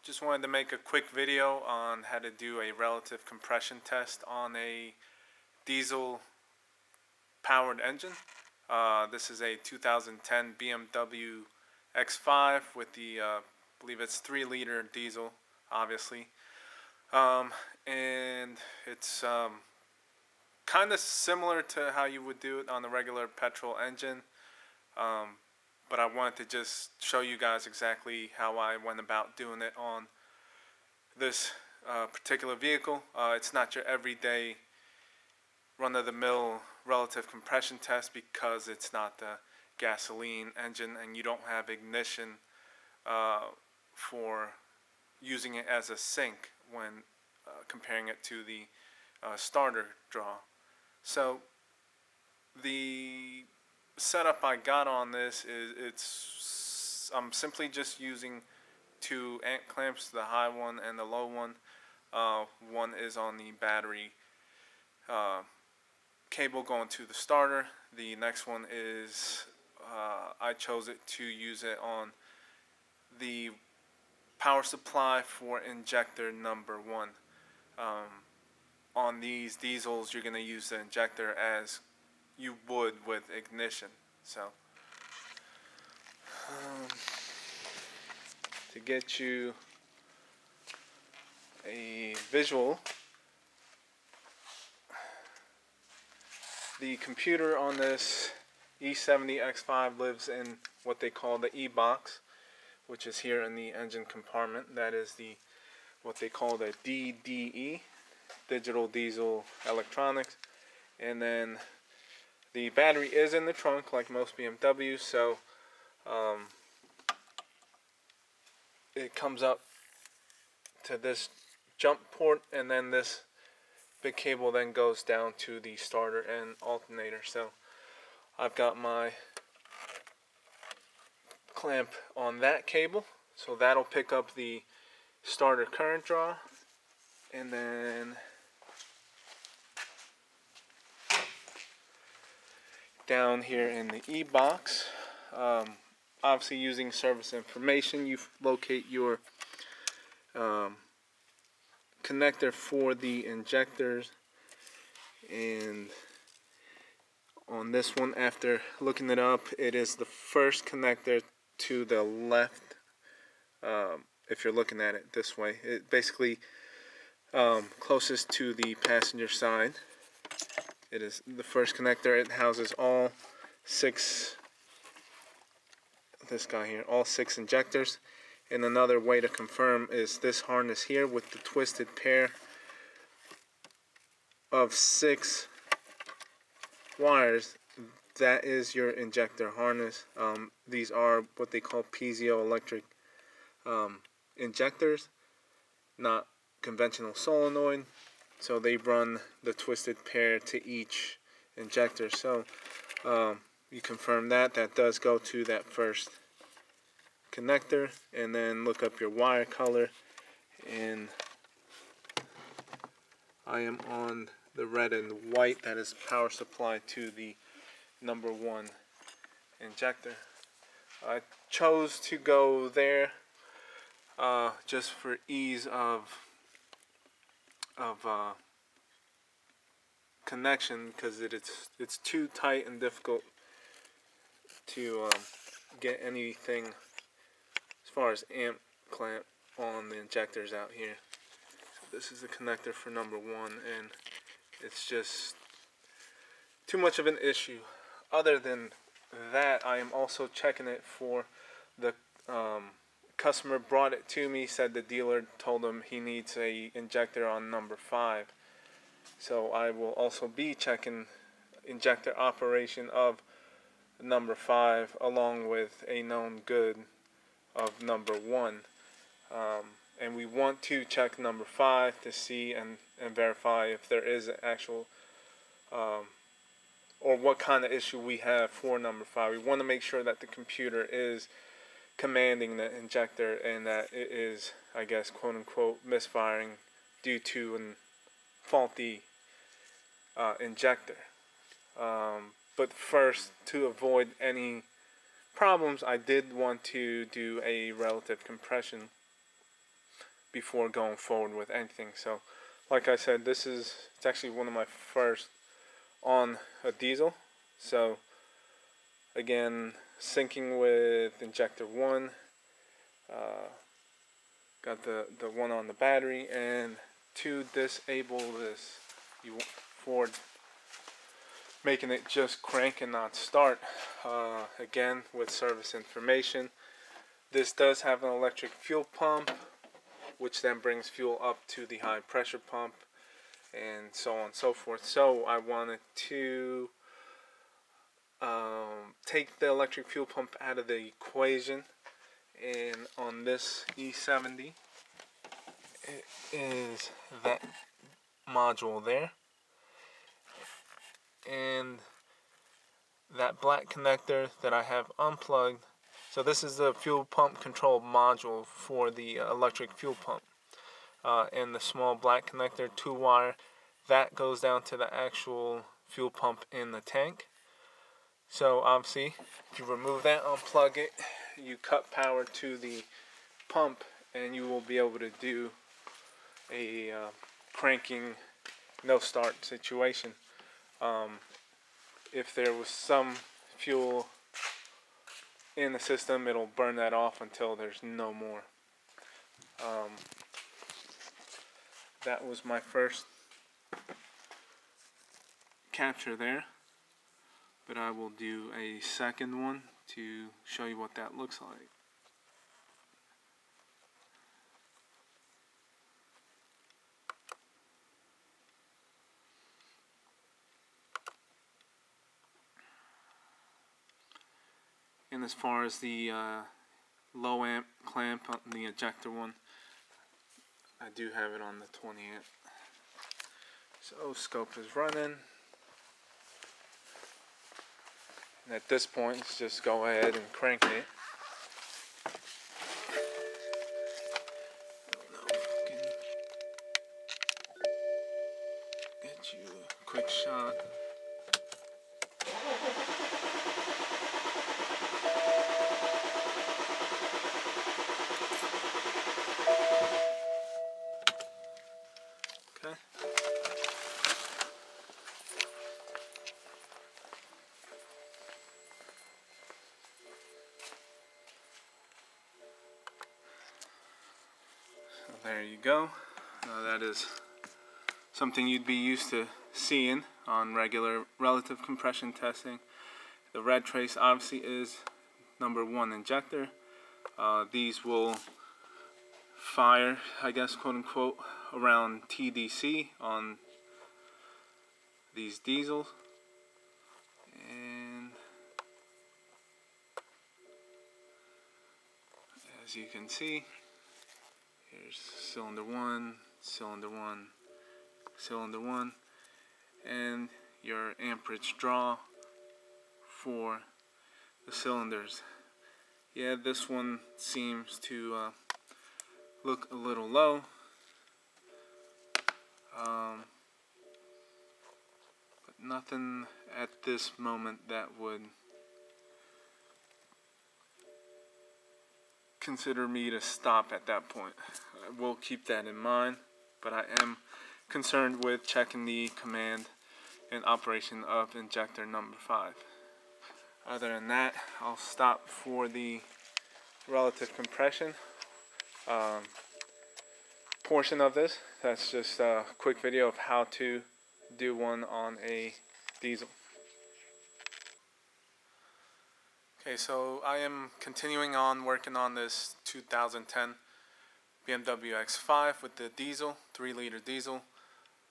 Just wanted to make a quick video on how to do a relative compression test on a diesel powered engine. This is a 2010 BMW X5 with the, I believe it's 3-liter diesel, obviously. And it's kind of similar to how you would do it on a regular petrol engine. But I wanted to just show you guys exactly how I went about doing it on this particular vehicle. It's not your everyday run-of-the-mill relative compression test because it's not the gasoline engine and you don't have ignition for using it as a sink when comparing it to the starter draw. So the setup I got on this is I'm simply just using 2 ant clamps, the high one and the low one. One is on the battery cable going to the starter. The next one is I chose it to use it on the power supply for injector number 1. On these diesels, you're going to use the injector as you would with ignition. So to get you a visual, the computer on this E70 X5 lives in what they call the E-box, which is here in the engine compartment. That is the what they call the DDE, digital diesel electronics. And then the battery is in the trunk like most BMWs, so it comes up to this jump port, and then this big cable then goes down to the starter and alternator. So I've got my clamp on that cable, so that'll pick up the starter current draw, and then down here in the E-box, obviously using service information, you locate your connector for the injectors. And on this one, after looking it up, it is the first connector to the left. If you're looking at it this way, it basically closest to the passenger side. It is the first connector. It houses all 6, this guy here, all 6 injectors. And another way to confirm is this harness here with the twisted pair of 6 wires. That is your injector harness. These are what they call piezoelectric injectors, not conventional solenoid. So they run the twisted pair to each injector. So you confirm that does go to that first connector, and then look up your wire color, and I am on the red and white. That is power supply to the number 1 injector. I chose to go there just for ease of connection, because it's too tight and difficult to get anything as far as amp clamp on the injectors out here. So this is the connector for number 1, and it's just too much of an issue. Other than that, I am also checking it for the customer brought it to me, said the dealer told him he needs a injector on number 5. So I will also be checking injector operation of number 5 along with a known good of number 1. And we want to check number 5 to see and verify if there is an actual or what kind of issue we have for number 5. We want to make sure that the computer is commanding the injector and that it is, I guess, quote unquote, misfiring due to an faulty injector. But first, to avoid any problems, I did want to do a relative compression before going forward with anything. So like I said, it's actually one of my first on a diesel. So again, syncing with injector 1, got the one on the battery, and to disable this, for making it just crank and not start. Again, with service information, this does have an electric fuel pump, which then brings fuel up to the high pressure pump, and so on and so forth. So I wanted to take the electric fuel pump out of the equation, and on this E70, it is that module there, and that black connector that I have unplugged. So this is the fuel pump control module for the electric fuel pump, and the small black connector 2-wire that goes down to the actual fuel pump in the tank. So obviously, if you remove that, unplug it, you cut power to the pump, and you will be able to do a cranking no start situation. If there was some fuel in the system, it'll burn that off until there's no more. That was my first capture there, but I will do a second one to show you what that looks like. And as far as the low amp clamp on the ejector one, I do have it on the 20 amp. So scope is running. And at this point, let's just go ahead and crank it. Get you a quick shot. Okay. So there you go. That is something you'd be used to seeing on regular relative compression testing. The red trace obviously is number 1 injector. These will fire, I guess, quote unquote, around TDC on these diesels. And as you can see, here's cylinder 1, cylinder 1, cylinder 1, and your amperage draw for the cylinders. Yeah, this one seems to look a little low, but nothing at this moment that would consider me to stop at that point. I will keep that in mind, but I am concerned with checking the command and operation of injector number 5. Other than that, I'll stop for the relative compression portion of this. That's just a quick video of how to do one on a diesel. Okay, so I am continuing on working on this 2010 BMW X5 with the diesel, 3-liter diesel,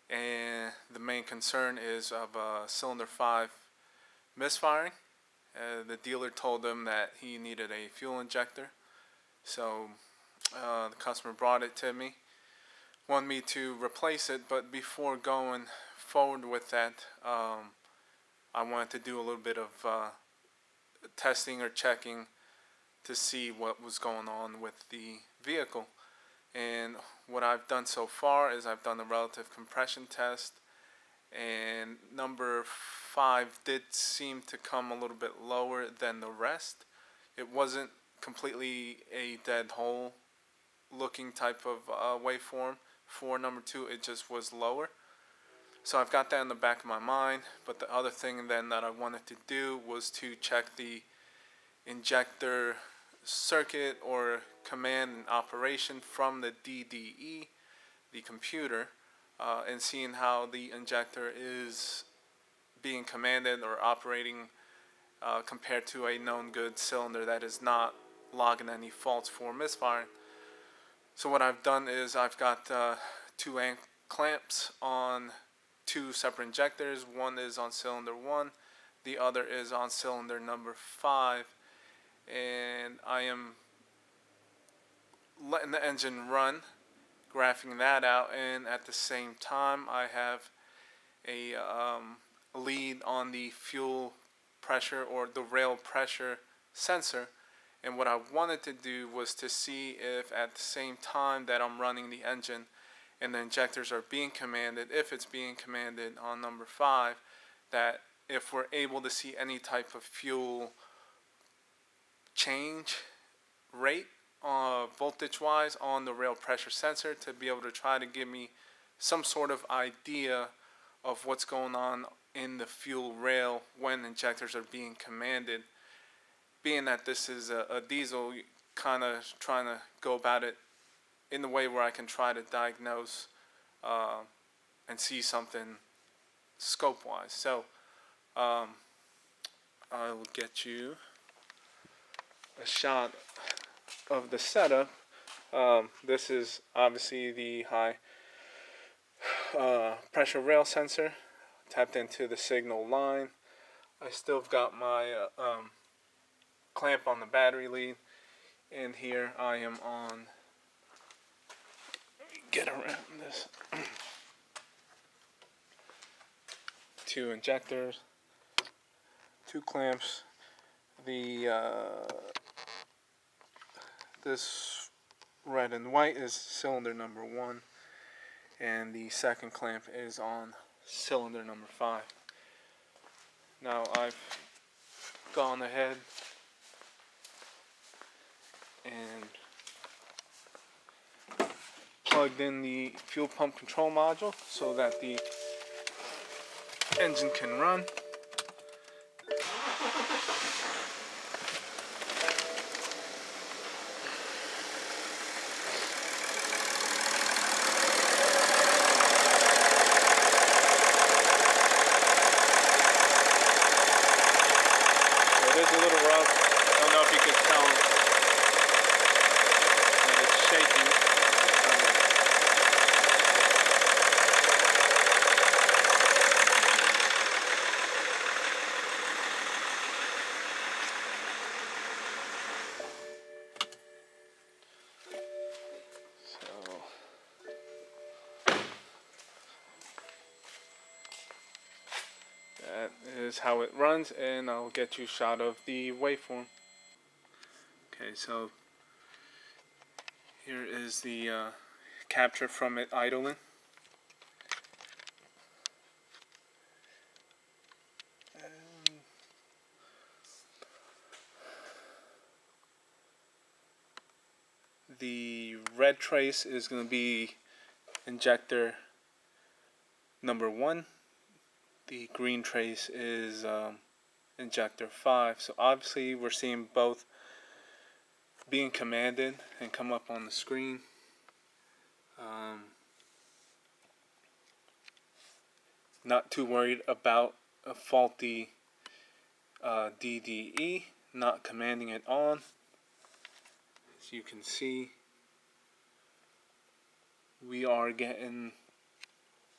and the main concern is of cylinder 5 misfiring. The dealer told him that he needed a fuel injector, so the customer brought it to me, wanted me to replace it, but before going forward with that, I wanted to do a little bit of testing or checking to see what was going on with the vehicle. And what I've done so far is I've done a relative compression test, and number 5 did seem to come a little bit lower than the rest. It wasn't completely a dead hole looking type of waveform. For number 2, it just was lower. So I've got that in the back of my mind. But the other thing then that I wanted to do was to check the injector circuit or command and operation from the DDE, the computer, and seeing how the injector is being commanded or operating compared to a known good cylinder that is not logging any faults for misfiring. So what I've done is I've got 2 clamps on 2 separate injectors. One is on cylinder 1, the other is on cylinder number 5, and I am letting the engine run, graphing that out, and at the same time I have a lead on the fuel pressure or the rail pressure sensor. And what I wanted to do was to see if at the same time that I'm running the engine and the injectors are being commanded, if it's being commanded on number 5, that if we're able to see any type of fuel change rate voltage wise on the rail pressure sensor, to be able to try to give me some sort of idea of what's going on in the fuel rail when injectors are being commanded. Being that this is a diesel, kind of trying to go about it in the way where I can try to diagnose and see something scope wise. So I will get you a shot of the setup. This is obviously the high pressure rail sensor tapped into the signal line. I still got my clamp on the battery lead, and here I am on, let me get around this, 2 injectors, 2 clamps. This red and white is cylinder number 1, and the second clamp is on cylinder number 5. Now I've gone ahead and plugged in the fuel pump control module so that the engine can run. So it is a little rough. I don't know if you could tell that it's shaking. That is how it runs, and I'll get you a shot of the waveform. Okay, so here is the capture from it idling. The red trace is going to be injector number 1. The green trace is injector 5. So obviously we're seeing both being commanded and come up on the screen. Not too worried about a faulty DDE, not commanding it on. As you can see, we are getting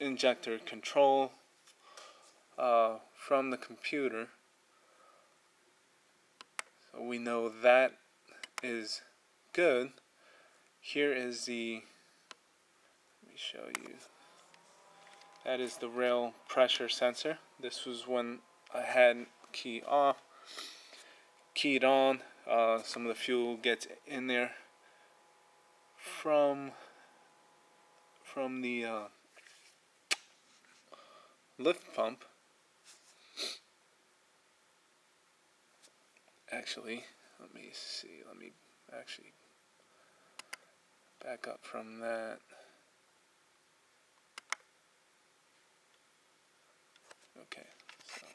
injector control from the computer, so we know that is good. Here is the, let me show you, that is the rail pressure sensor. This was when I had key off, keyed on. Some of the fuel gets in there from the lift pump. Actually, let me see. Let me actually back up from that. Okay, so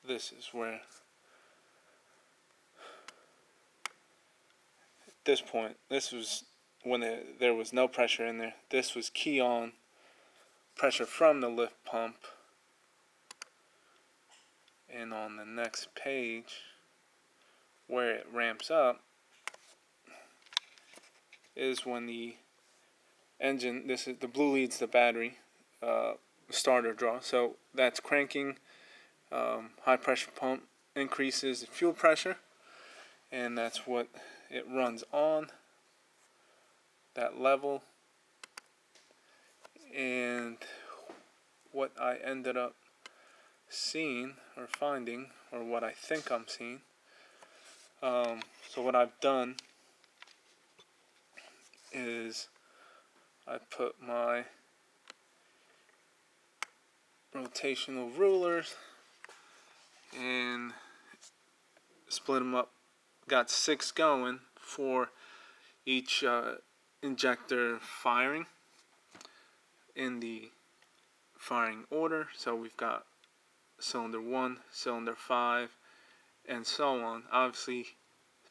this is where, at this point, this was when there was no pressure in there. This was key on pressure from the lift pump. And on the next page, where it ramps up, is when the engine, this is the blue leads the battery starter draw. So that's cranking. High pressure pump increases fuel pressure, and that's what it runs on, that level. And what I ended up seeing or finding, or what I think I'm seeing, so what I've done is I put my rotational rulers and split them up. Got 6 going for each injector firing in the firing order. So we've got cylinder 1, cylinder 5, and so on. Obviously,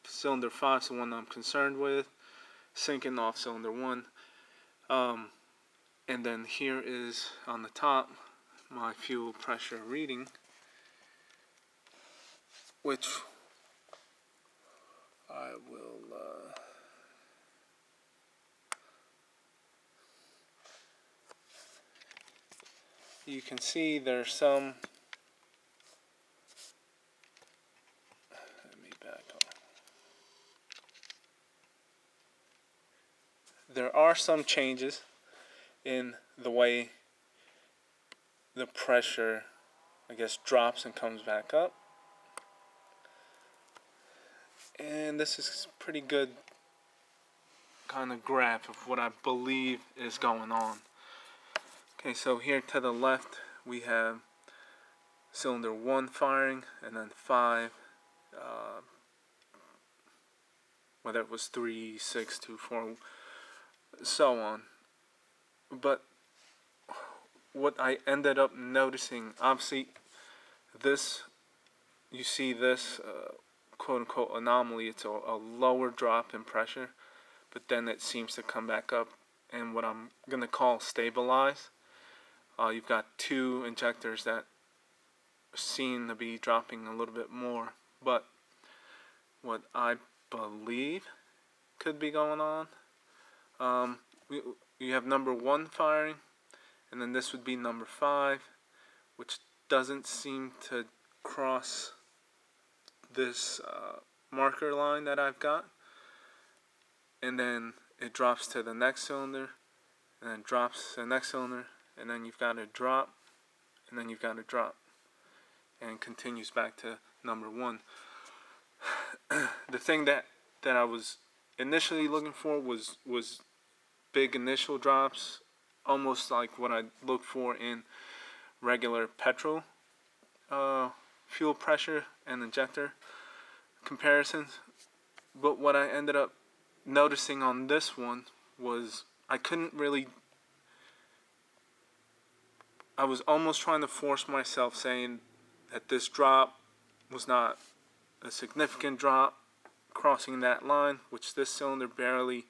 cylinder 5 is the one I'm concerned with, syncing off cylinder 1. And then here is on the top my fuel pressure reading, which I will you can see there's some, let me back up. There are some changes in the way the pressure, I guess, drops and comes back up. And this is pretty good kind of graph of what I believe is going on. Okay, so here to the left we have cylinder 1 firing, and then 5, whether it was 3, 6, 2, 4, so on. But what I ended up noticing, obviously this, you see this quote-unquote anomaly, it's a lower drop in pressure, but then it seems to come back up, and what I'm going to call stabilize. You've got 2 injectors that seem to be dropping a little bit more, but what I believe could be going on, you have number 1 firing, and then this would be number 5, which doesn't seem to cross this marker line that I've got, and then it drops to the next cylinder, and then drops to the next cylinder, and then you've got a drop, and then you've got a drop, and continues back to number 1. The thing that I was initially looking for was big initial drops, almost like what I look for in regular petrol fuel pressure and injector comparisons. But what I ended up noticing on this one was I couldn't really, I was almost trying to force myself, saying that this drop was not a significant drop crossing that line, which this cylinder barely,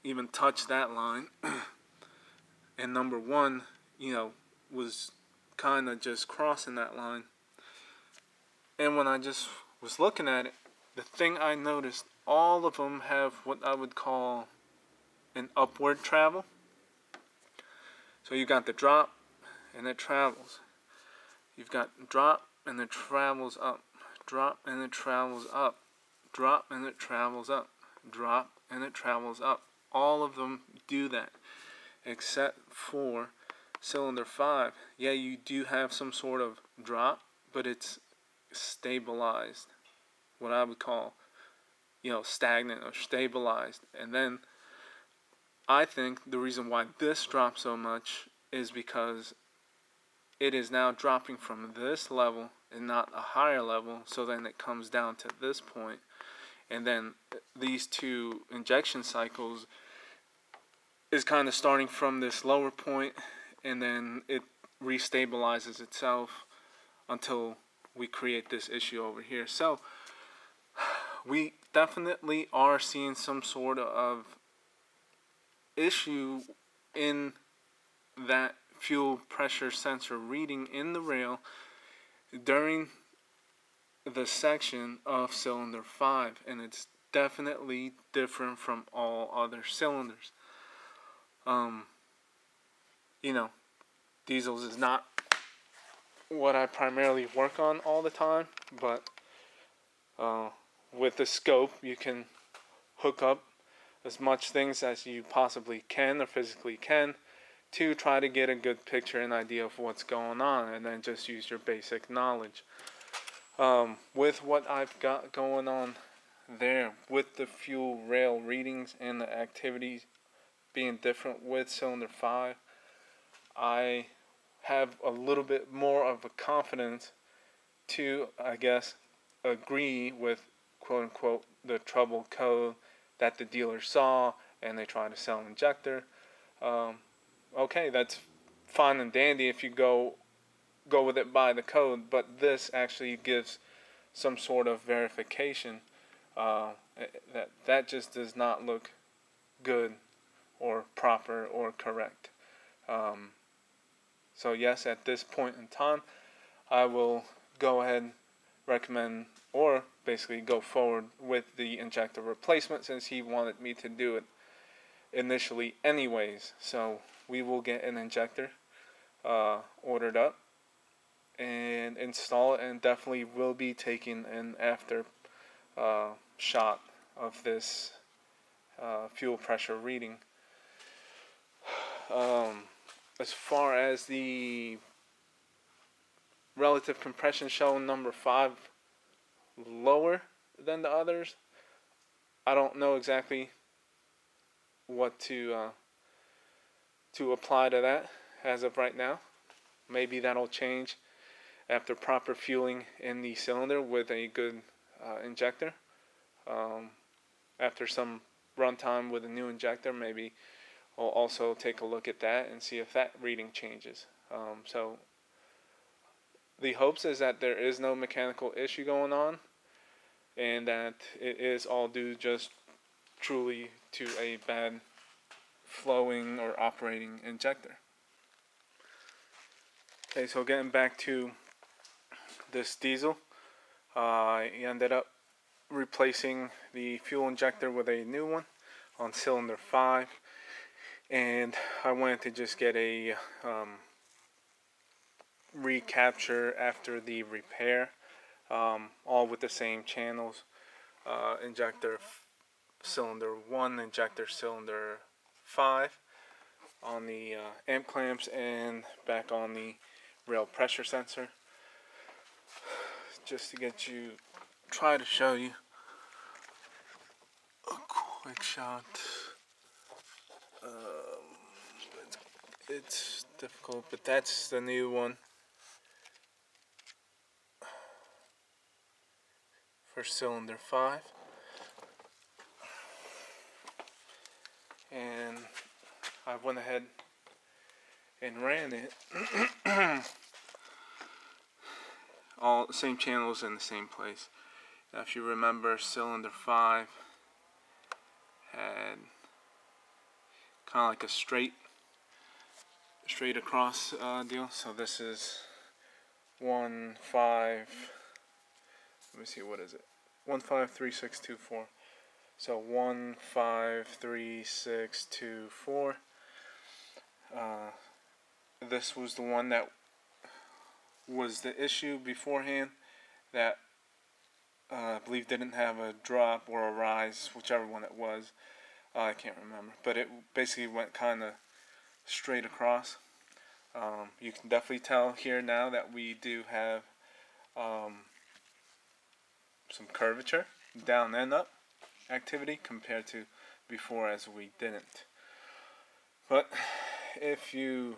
even touched that line. And number 1, was kind of just crossing that line. And when I just was looking at it, the thing I noticed, all of them have what I would call an upward travel. So you got the drop and it travels. You've got drop and it travels up. Drop and it travels up. Drop and it travels up. Drop and it travels up. All of them do that, except for cylinder 5. Yeah, you do have some sort of drop, but it's stabilized. What I would call, stagnant or stabilized. And then I think the reason why this drops so much is because it is now dropping from this level and not a higher level, so then it comes down to this point, and then these two injection cycles is kind of starting from this lower point, and then it restabilizes itself until we create this issue over here. So we definitely are seeing some sort of issue in that fuel pressure sensor reading in the rail during the section of cylinder 5, and it's definitely different from all other cylinders. You know, diesels is not what I primarily work on all the time, but with the scope you can hook up as much things as you possibly can or physically can to try to get a good picture and idea of what's going on, and then just use your basic knowledge. With what I've got going on there, with the fuel rail readings and the activities being different with cylinder 5, I have a little bit more of a confidence to, I guess, agree with quote unquote the trouble code that the dealer saw and they try to sell an injector. Okay, that's fine and dandy if you go with it by the code, but this actually gives some sort of verification that just does not look good or proper or correct. So yes, at this point in time, I will go ahead and recommend, or basically go forward with the injector replacement, since he wanted me to do it initially anyways. So we will get an injector ordered up and install it, and definitely will be taking an after shot of this fuel pressure reading. As far as the relative compression showing number 5 lower than the others, I don't know exactly what to apply to that as of right now. Maybe that'll change after proper fueling in the cylinder with a good injector. After some runtime with a new injector, maybe I'll also take a look at that and see if that reading changes. So the hopes is that there is no mechanical issue going on, and that it is all due just truly to a bad flowing or operating injector. Okay, so getting back to this diesel, I ended up replacing the fuel injector with a new one on cylinder 5, and I wanted to just get a recapture after the repair, all with the same channels, injector cylinder 1, injector cylinder 5 on the amp clamps, and back on the rail pressure sensor, just to try to show you a quick shot. It's difficult, but that's the new one for cylinder 5, and I went ahead and ran it. All the same channels in the same place. Now, if you remember, cylinder 5 had kind of like a straight across deal. So this is 1 5. Let me see, what is it? 1 5 3 6 2 4. So 1 5 3 6 2 4. This was the one that was the issue beforehand, that I believe didn't have a drop or a rise, whichever one it was. I can't remember, but it basically went kind of straight across. You can definitely tell here now that we do have some curvature, down and up activity, compared to before, as we didn't. But if you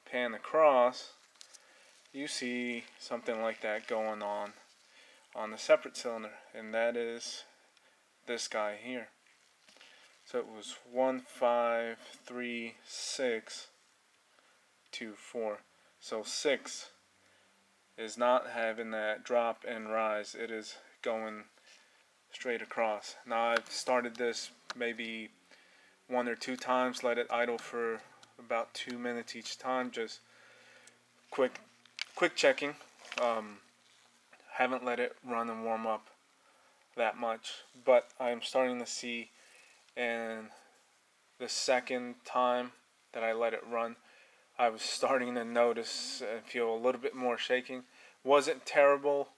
pan across, you see something like that going on the separate cylinder, and that is this guy here. So it was 153.624. So 6 is not having that drop and rise. It is going straight across. Now I've started this maybe 1 or 2 times, let it idle for about 2 minutes each time, just quick checking. Haven't let it run and warm up that much, but I'm starting to see, and the second time that I let it run, I was starting to notice and feel a little bit more shaking. Wasn't terrible.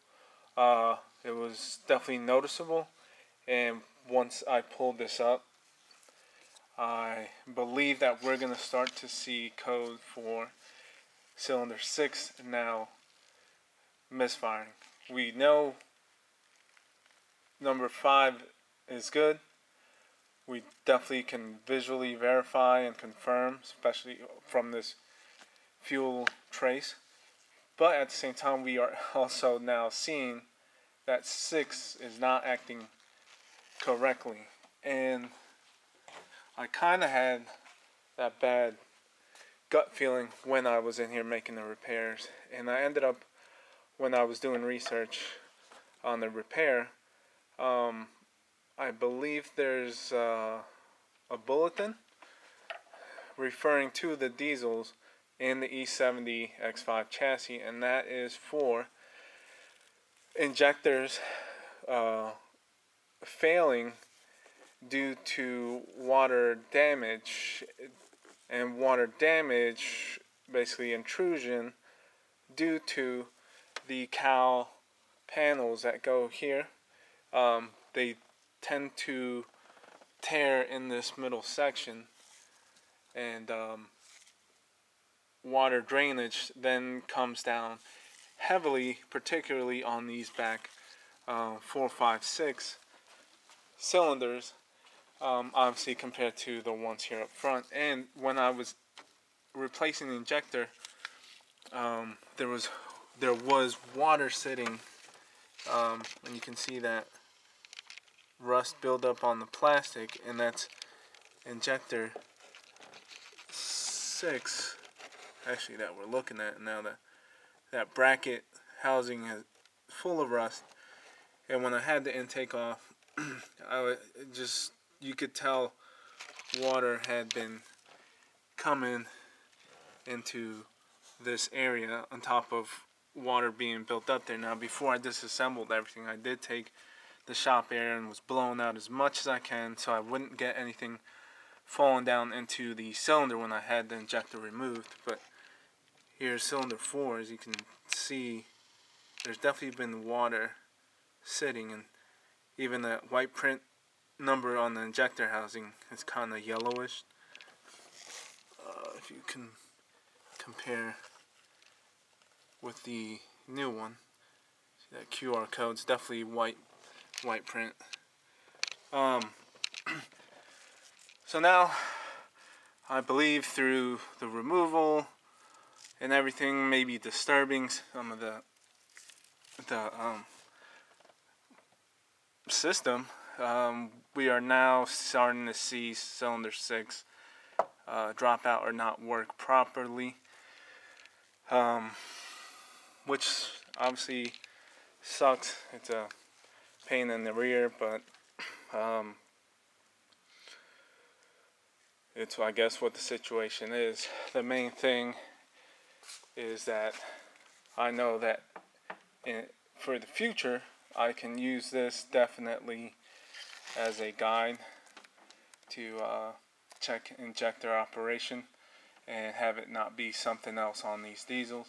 It was definitely noticeable. And once I pulled this up, I believe that we're going to start to see code for cylinder 6 now misfiring. We know number 5 is good. We definitely can visually verify and confirm, especially from this fuel trace. But at the same time, we are also now seeing that 6 is not acting correctly. And I kind of had that bad gut feeling when I was in here making the repairs. And I ended up, when I was doing research on the repair, I believe there's a bulletin referring to the diesels in the E70 X5 chassis, and that is for injectors failing due to water damage, and water damage, basically intrusion, due to the cowl panels that go here. They tend to tear in this middle section, and water drainage then comes down heavily, particularly on these back 4, 5, 6 cylinders, obviously compared to the ones here up front. And when I was replacing the injector, there was water sitting, and you can see that rust buildup on the plastic, and that's injector 6 actually that we're looking at now. That bracket housing is full of rust, and when I had the intake off, you could tell water had been coming into this area on top of water being built up there. Now, before I disassembled everything, I did take the shop air and was blowing out as much as I can so I wouldn't get anything falling down into the cylinder when I had the injector removed. But here's cylinder 4. As you can see, there's definitely been water sitting, and even the white print number on the injector housing is kind of yellowish. If you can compare with the new one, see that QR code's definitely white print. So now, I believe through the removal and everything, maybe disturbing some of the system, we are now starting to see cylinder 6 drop out or not work properly, which obviously sucks. It's a pain in the rear, but it's, I guess, what the situation is. The main thing is that I know that for the future, I can use this definitely as a guide to check injector operation and have it not be something else on these diesels,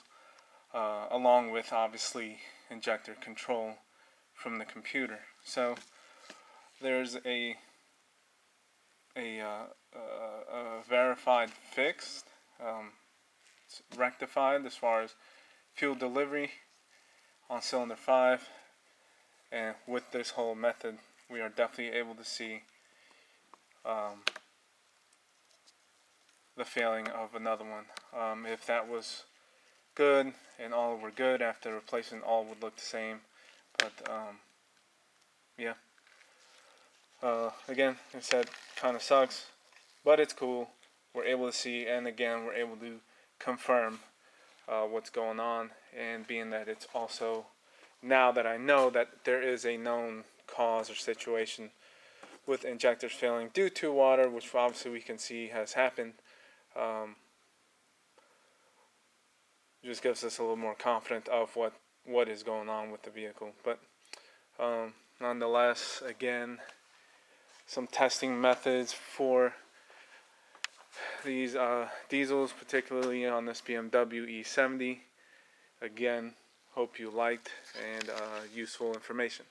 along with obviously injector control from the computer. So there's a verified fix. It's rectified as far as fuel delivery on cylinder 5, and with this whole method we are definitely able to see the failing of another one. If that was good and all were good after replacing, all would look the same, but yeah. Again, I said, kind of sucks, but it's cool. We're able to see, and again, we're able to confirm what's going on. And being that it's also, now that I know that there is a known cause or situation with injectors failing due to water, which obviously we can see has happened, just gives us a little more confidence of what is going on with the vehicle. But nonetheless, again, some testing methods for these diesels, particularly on this BMW E70. Again, hope you liked and useful information.